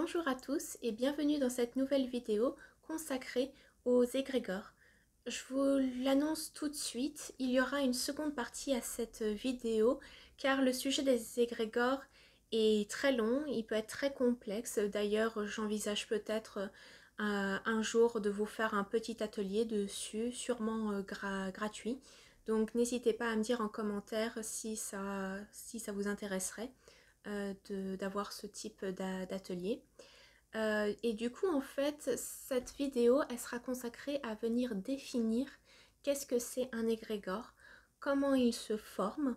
Bonjour à tous et bienvenue dans cette nouvelle vidéo consacrée aux égrégores. Je vous l'annonce tout de suite, il y aura une seconde partie à cette vidéo car le sujet des égrégores est très long, il peut être très complexe. D'ailleurs, j'envisage peut-être un jour de vous faire un petit atelier dessus, sûrement gratuit. Donc n'hésitez pas à me dire en commentaire si ça vous intéresserait d'avoir ce type d'atelier. Et du coup, en fait, cette vidéo, elle sera consacrée à venir définir qu'est-ce que c'est un égrégore, comment il se forme,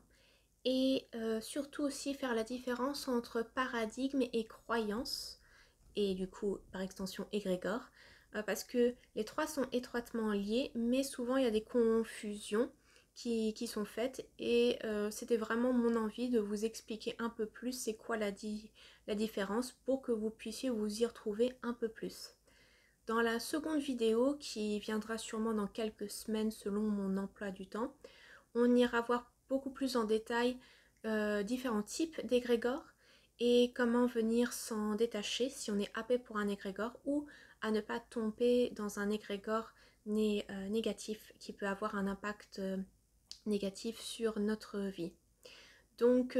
et surtout aussi faire la différence entre paradigme et croyance, et du coup, par extension, égrégore, parce que les trois sont étroitement liés, mais souvent il y a des confusions qui sont faites, et c'était vraiment mon envie de vous expliquer un peu plus c'est quoi la différence pour que vous puissiez vous y retrouver un peu plus. Dans la seconde vidéo, qui viendra sûrement dans quelques semaines selon mon emploi du temps, on ira voir beaucoup plus en détail différents types d'égrégores et comment venir s'en détacher si on est happé pour un égrégore ou à ne pas tomber dans un égrégore négatif qui peut avoir un impact négatif sur notre vie. Donc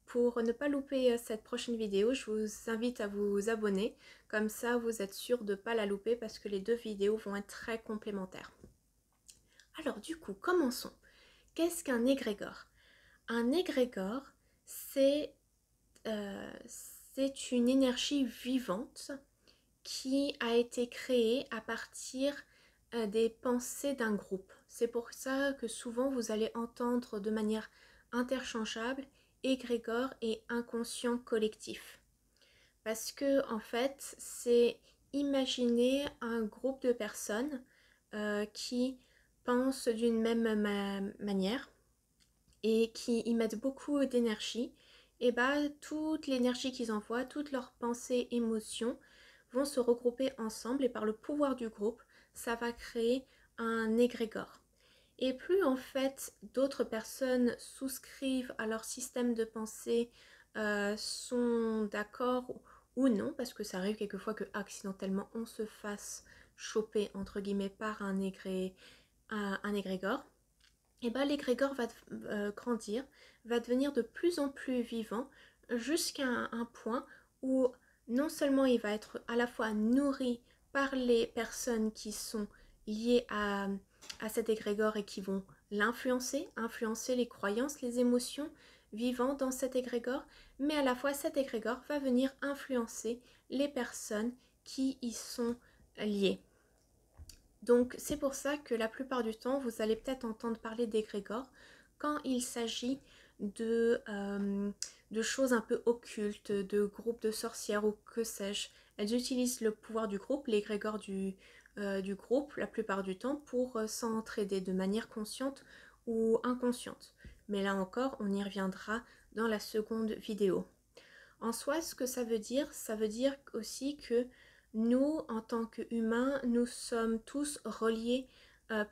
pour ne pas louper cette prochaine vidéo, je vous invite à vous abonner, comme ça vous êtes sûr de ne pas la louper parce que les deux vidéos vont être très complémentaires. Alors du coup, commençons. Qu'est-ce qu'un égrégore? Un égrégore, c'est une énergie vivante qui a été créée à partir des pensées d'un groupe. C'est pour ça que souvent vous allez entendre de manière interchangeable égrégore et inconscient collectif. Parce que en fait, c'est imaginer un groupe de personnes qui pensent d'une même manière et qui y mettent beaucoup d'énergie, et bah toute l'énergie qu'ils envoient, toutes leurs pensées, émotions vont se regrouper ensemble et par le pouvoir du groupe, ça va créer un égrégore. Et plus en fait d'autres personnes souscrivent à leur système de pensée, sont d'accord ou non, parce que ça arrive quelquefois que accidentellement on se fasse choper entre guillemets par un égrégore, et ben l'égrégore va grandir, va devenir de plus en plus vivant jusqu'à un point où non seulement il va être à la fois nourri par les personnes qui sont liées à cet égrégore et qui vont l'influencer, influencer les croyances, les émotions vivant dans cet égrégore, mais à la fois cet égrégore va venir influencer les personnes qui y sont liées. Donc c'est pour ça que la plupart du temps, vous allez peut-être entendre parler d'égrégore quand il s'agit de choses un peu occultes, de groupes de sorcières ou que sais-je. Elles utilisent le pouvoir du groupe, l'égrégore du groupe, la plupart du temps, pour s'entraider de manière consciente ou inconsciente. Mais là encore, on y reviendra dans la seconde vidéo. En soi, ce que ça veut dire aussi que nous, en tant qu'humains, nous sommes tous reliés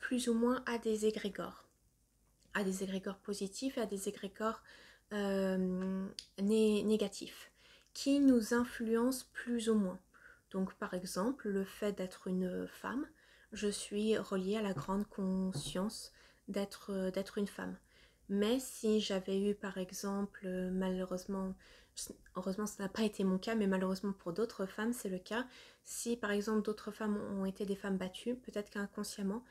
plus ou moins à des égrégores positifs et à des égrégores négatifs, qui nous influencent plus ou moins. Donc par exemple, le fait d'être une femme, je suis reliée à la grande conscience d'être une femme. Mais si j'avais eu par exemple, malheureusement, heureusement ça n'a pas été mon cas, mais malheureusement pour d'autres femmes c'est le cas, si par exemple d'autres femmes ont été des femmes battues, peut-être qu'inconsciemment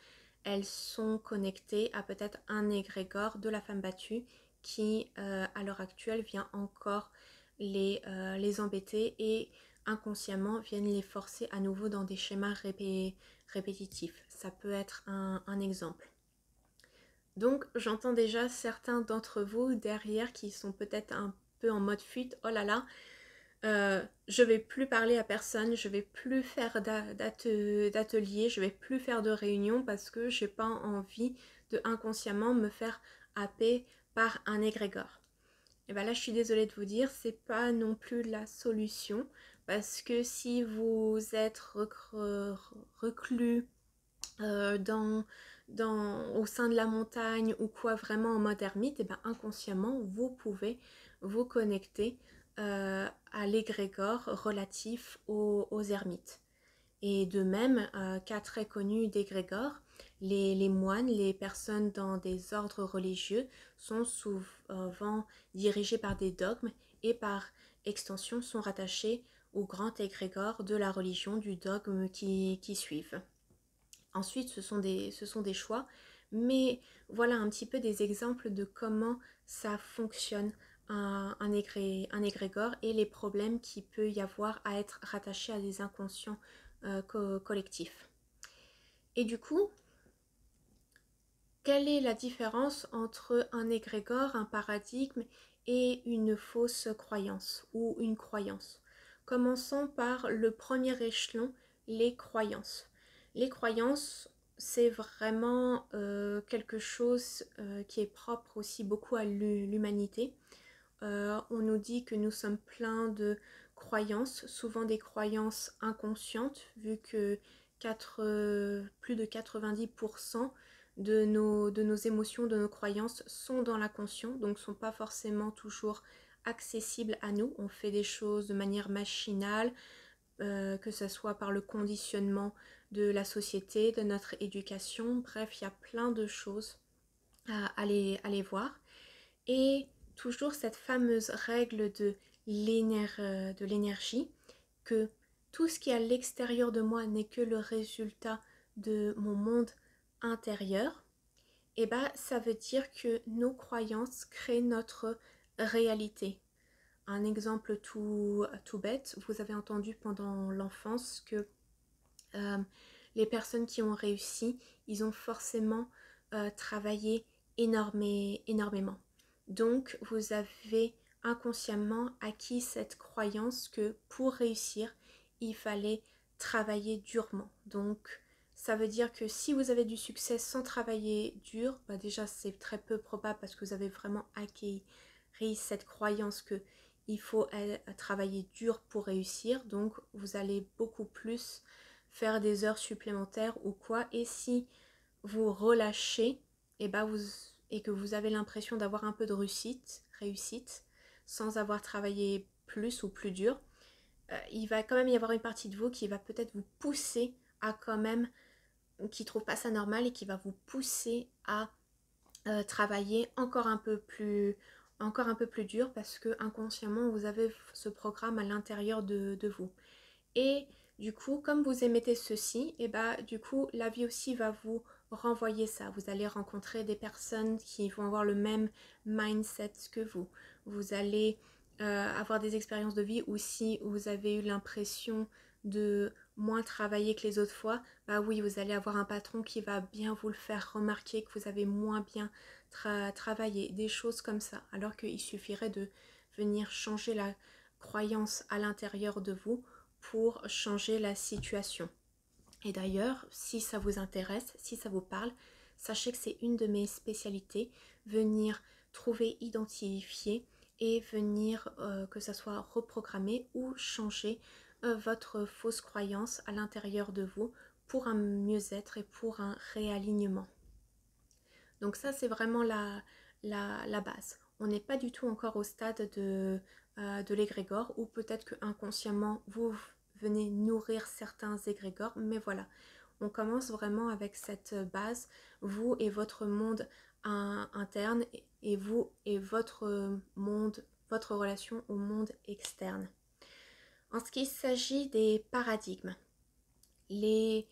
elles sont connectées à peut-être un égrégore de la femme battue qui à l'heure actuelle vient encore les embêter et inconsciemment viennent les forcer à nouveau dans des schémas répétitifs. Ça peut être un exemple. Donc j'entends déjà certains d'entre vous derrière qui sont peut-être un peu en mode fuite. Oh là là, je vais plus parler à personne, je vais plus faire d'atelier, je vais plus faire de réunions parce que j'ai pas envie de inconsciemment me faire happer par un égrégore. Et bien là, je suis désolée de vous dire, c'est pas non plus la solution parce que si vous êtes reclus au sein de la montagne ou quoi, vraiment en mode ermite, et bien inconsciemment vous pouvez vous connecter à l'égrégore relatif aux ermites. Et de même, cas très connu d'égrégore, les moines, les personnes dans des ordres religieux sont souvent dirigés par des dogmes et par extension sont rattachés au grand égrégore de la religion, du dogme qui suivent. Ensuite, ce sont des choix, mais voilà un petit peu des exemples de comment ça fonctionne un égrégore et les problèmes qu'il peut y avoir à être rattachés à des inconscients collectifs. Et du coup, quelle est la différence entre un égrégore, un paradigme et une fausse croyance ou une croyance? Commençons par le premier échelon, les croyances. Les croyances, c'est vraiment quelque chose qui est propre aussi beaucoup à l'humanité. On nous dit que nous sommes pleins de croyances, souvent des croyances inconscientes, vu que plus de 90% de nos émotions, de nos croyances sont dans l'inconscient, donc ne sont pas forcément toujours accessibles à nous. On fait des choses de manière machinale, que ce soit par le conditionnement de la société, de notre éducation. Bref, il y a plein de choses à aller voir. Et toujours cette fameuse règle de l'énergie, que tout ce qui est à l'extérieur de moi n'est que le résultat de mon monde intérieur, et bah ça veut dire que nos croyances créent notre réalité. Un exemple tout bête, vous avez entendu pendant l'enfance que euh, les personnes qui ont réussi, ils ont forcément travaillé énormément. Donc, vous avez inconsciemment acquis cette croyance que pour réussir, il fallait travailler durement. Donc, ça veut dire que si vous avez du succès sans travailler dur, bah déjà c'est très peu probable parce que vous avez vraiment acquis cette croyance que il faut travailler dur pour réussir. Donc, vous allez beaucoup plus faire des heures supplémentaires ou quoi. Et si vous relâchez, et que vous avez l'impression d'avoir un peu de réussite sans avoir travaillé plus ou plus dur, il va quand même y avoir une partie de vous qui va peut-être vous pousser à quand même, qui trouve pas ça normal et qui va vous pousser à travailler encore un peu plus dur parce que inconsciemment vous avez ce programme à l'intérieur de vous. Et du coup, comme vous émettez ceci, et bah du coup, la vie aussi va vous renvoyer ça. Vous allez rencontrer des personnes qui vont avoir le même mindset que vous. Vous allez avoir des expériences de vie où si vous avez eu l'impression de moins travailler que les autres fois, bah oui, vous allez avoir un patron qui va bien vous le faire remarquer que vous avez moins bien travaillé, des choses comme ça. Alors qu'il suffirait de venir changer la croyance à l'intérieur de vous pour changer la situation. Et d'ailleurs, si ça vous intéresse, si ça vous parle, sachez que c'est une de mes spécialités, venir trouver, identifier et venir que ça soit reprogrammer ou changer votre fausse croyance à l'intérieur de vous pour un mieux-être et pour un réalignement. Donc ça, c'est vraiment la base. On n'est pas du tout encore au stade de l'égrégore, ou peut-être que inconsciemment vous venez nourrir certains égrégores, mais voilà, on commence vraiment avec cette base, vous et votre monde interne, et vous et votre monde, votre relation au monde externe. En ce qui s'agit des paradigmes, les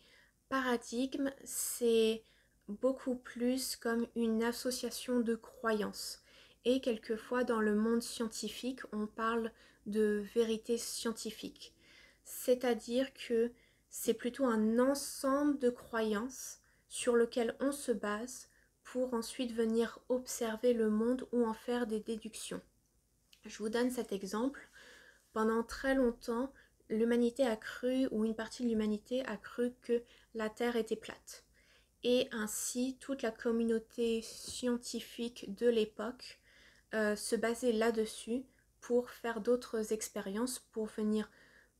paradigmes, c'est beaucoup plus comme une association de croyances. Et quelquefois, dans le monde scientifique, on parle de vérité scientifique. C'est-à-dire que c'est plutôt un ensemble de croyances sur lequel on se base pour ensuite venir observer le monde ou en faire des déductions. Je vous donne cet exemple. Pendant très longtemps, l'humanité a cru, ou une partie de l'humanité a cru que la Terre était plate. Et ainsi, toute la communauté scientifique de l'époque se basait là-dessus pour faire d'autres expériences, pour venir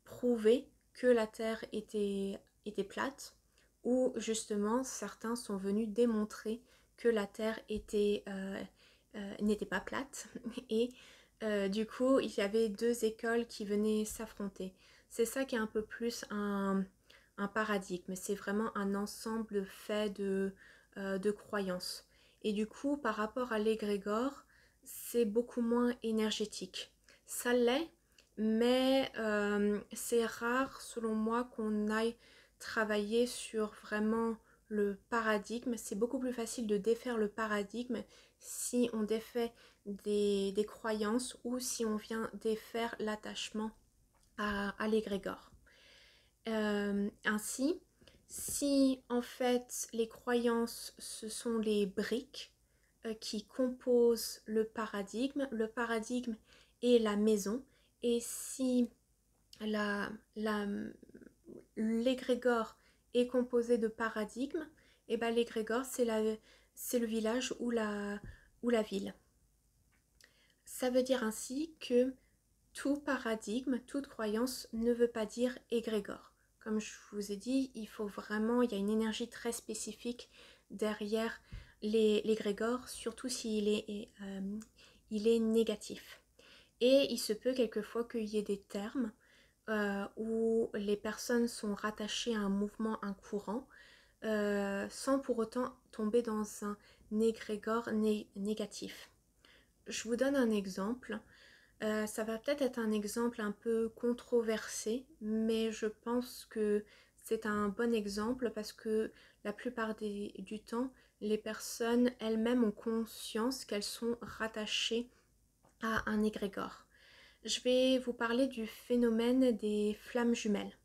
prouver que la Terre était plate, ou justement certains sont venus démontrer que la Terre n'était pas plate et Du coup, il y avait deux écoles qui venaient s'affronter. C'est ça qui est un peu plus un paradigme. C'est vraiment un ensemble fait de croyances. Et du coup, par rapport à l'égrégore, c'est beaucoup moins énergétique. Ça l'est, mais c'est rare, selon moi, qu'on aille travailler sur vraiment le paradigme. C'est beaucoup plus facile de défaire le paradigme si on défait des croyances ou si on vient défaire l'attachement à l'égrégore. Ainsi, si en fait les croyances ce sont les briques qui composent le paradigme est la maison, et si la, la, l'égrégore est composé de paradigmes, et ben l'égrégore c'est le village ou la ville. Ça veut dire ainsi que tout paradigme, toute croyance ne veut pas dire égrégore. Comme je vous ai dit, il y a une énergie très spécifique derrière l'égrégore, surtout s'il il est négatif. Et il se peut quelquefois qu'il y ait des termes où les personnes sont rattachées à un mouvement, un courant, sans pour autant tomber dans un égrégore négatif. Je vous donne un exemple. Ça va peut-être être un exemple un peu controversé, mais je pense que c'est un bon exemple parce que la plupart du temps, les personnes elles-mêmes ont conscience qu'elles sont rattachées à un égrégore. Je vais vous parler du phénomène des flammes jumelles.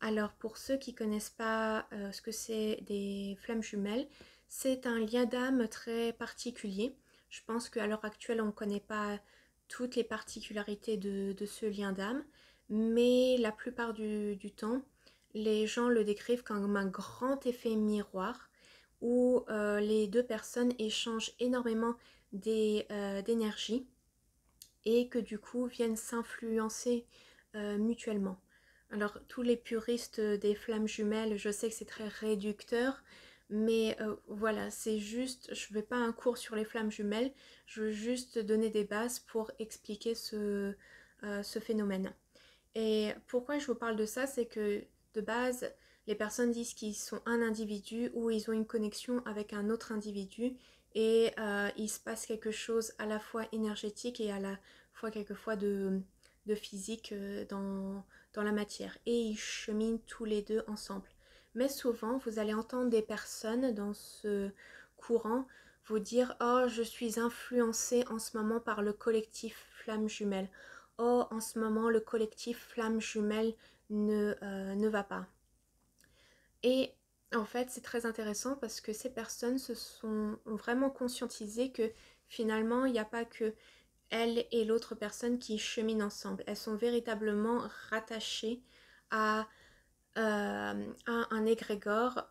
Alors pour ceux qui ne connaissent pas ce que c'est des flammes jumelles, c'est un lien d'âme très particulier. Je pense qu'à l'heure actuelle, on ne connaît pas toutes les particularités de ce lien d'âme, mais la plupart du temps, les gens le décrivent comme un grand effet miroir où les deux personnes échangent énormément d'énergie et que du coup viennent s'influencer mutuellement. Alors tous les puristes des flammes jumelles, je sais que c'est très réducteur, mais voilà, c'est juste, je ne vais pas un cours sur les flammes jumelles, je veux juste donner des bases pour expliquer ce phénomène. Et pourquoi je vous parle de ça, c'est que de base, les personnes disent qu'ils sont un individu ou ils ont une connexion avec un autre individu et il se passe quelque chose à la fois énergétique et à la fois quelquefois de physique dans la matière. Et ils cheminent tous les deux ensemble. Mais souvent, vous allez entendre des personnes dans ce courant vous dire « Oh, je suis influencée en ce moment par le collectif Flammes Jumelles. Oh, en ce moment, le collectif Flammes Jumelles ne va pas. » Et en fait, c'est très intéressant parce que ces personnes ont vraiment conscientisé que finalement, il n'y a pas que elle et l'autre personne qui cheminent ensemble. Elles sont véritablement rattachées à un égrégore,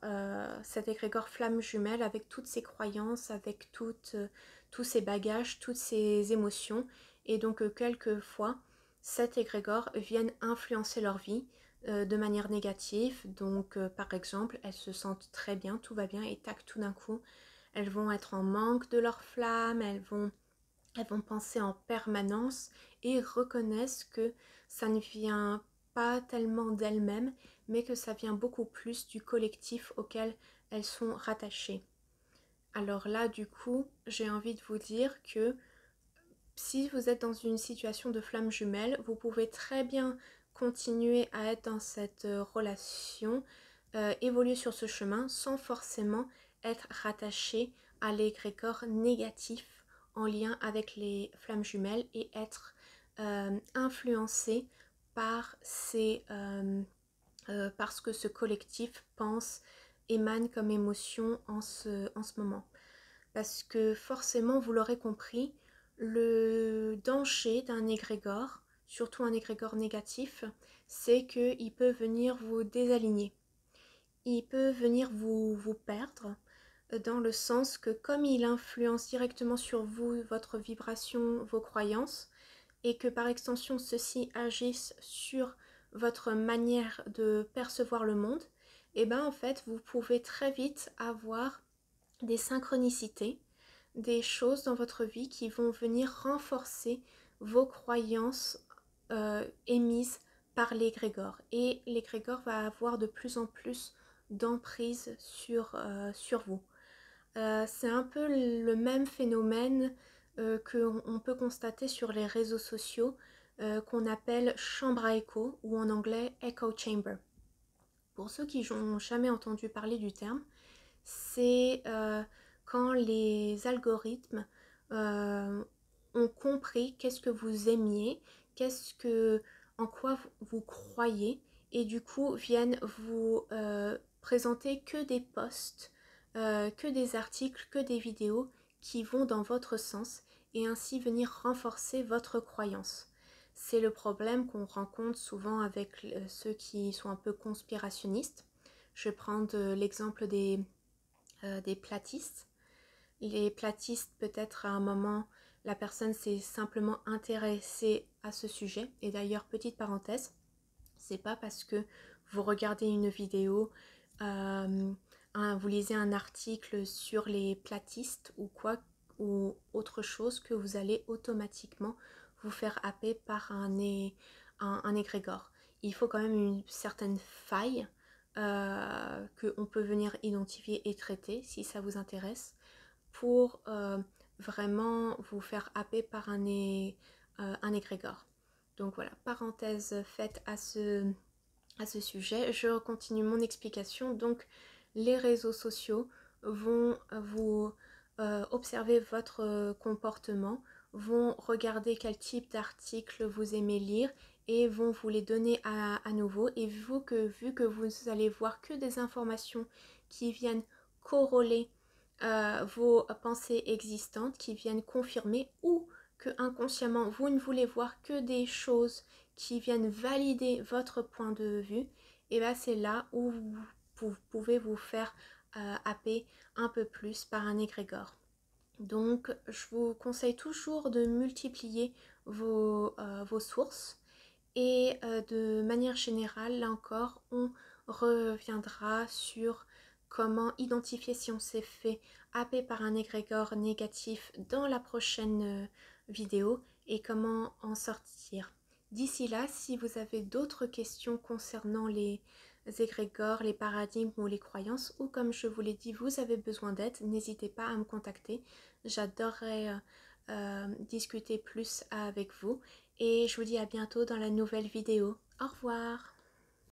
cet égrégore flamme jumelle avec toutes ses croyances, avec tous ses bagages, toutes ses émotions. Et donc quelquefois, cet égrégore viennent influencer leur vie de manière négative. Donc par exemple, elles se sentent très bien, tout va bien, et tac, tout d'un coup, elles vont être en manque de leur flamme, elles vont penser en permanence et reconnaissent que ça ne vient pas tellement d'elles-mêmes, mais que ça vient beaucoup plus du collectif auquel elles sont rattachées. Alors là, du coup, j'ai envie de vous dire que si vous êtes dans une situation de flamme jumelle, vous pouvez très bien continuer à être dans cette relation, évoluer sur ce chemin sans forcément être rattaché à l'égrégore négatif en lien avec les flammes jumelles et être influencé par par ce que ce collectif pense, émane comme émotion en ce moment. Parce que forcément, vous l'aurez compris, le danger d'un égrégore, surtout un égrégore négatif, c'est qu'il peut venir vous désaligner. Il peut venir vous perdre, dans le sens que comme il influence directement sur vous, votre vibration, vos croyances, et que par extension ceux-ci agissent sur votre manière de percevoir le monde, et bien en fait vous pouvez très vite avoir des synchronicités, des choses dans votre vie qui vont venir renforcer vos croyances émises par l'égrégore. Et l'égrégore va avoir de plus en plus d'emprise sur vous. C'est un peu le même phénomène qu'on peut constater sur les réseaux sociaux qu'on appelle chambre à écho ou en anglais echo chamber. Pour ceux qui n'ont jamais entendu parler du terme, c'est quand les algorithmes euh, ont compris qu'est-ce que vous aimiez, en quoi vous croyez, et du coup viennent vous présenter que des posts, que des articles, que des vidéos qui vont dans votre sens et ainsi venir renforcer votre croyance. C'est le problème qu'on rencontre souvent avec ceux qui sont un peu conspirationnistes. Je vais prendre l'exemple des platistes. Les platistes, peut-être à un moment, la personne s'est simplement intéressée à ce sujet. Et d'ailleurs, petite parenthèse, c'est pas parce que vous regardez une vidéo, vous lisez un article sur les platistes ou quoi, ou autre chose, que vous allez automatiquement vous faire happer par un égrégore. Il faut quand même une certaine faille qu'on peut venir identifier et traiter si ça vous intéresse pour vraiment vous faire happer par un égrégore. Donc voilà, parenthèse faite à ce sujet. Je continue mon explication. Donc les réseaux sociaux vont vous observer votre comportement, vont regarder quel type d'articles vous aimez lire et vont vous les donner à nouveau. Et vu que vous allez voir que des informations qui viennent corroler vos pensées existantes, qui viennent confirmer, ou que inconsciemment vous ne voulez voir que des choses qui viennent valider votre point de vue, et bien c'est là où vous pouvez vous faire happer un peu plus par un égrégore. Donc je vous conseille toujours de multiplier vos sources et de manière générale, là encore, on reviendra sur comment identifier si on s'est fait happer par un égrégore négatif dans la prochaine vidéo et comment en sortir. D'ici là, si vous avez d'autres questions concernant les égrégores, les paradigmes ou les croyances, ou comme je vous l'ai dit, vous avez besoin d'aide, n'hésitez pas à me contacter. J'adorerais discuter plus avec vous. Et je vous dis à bientôt dans la nouvelle vidéo. Au revoir!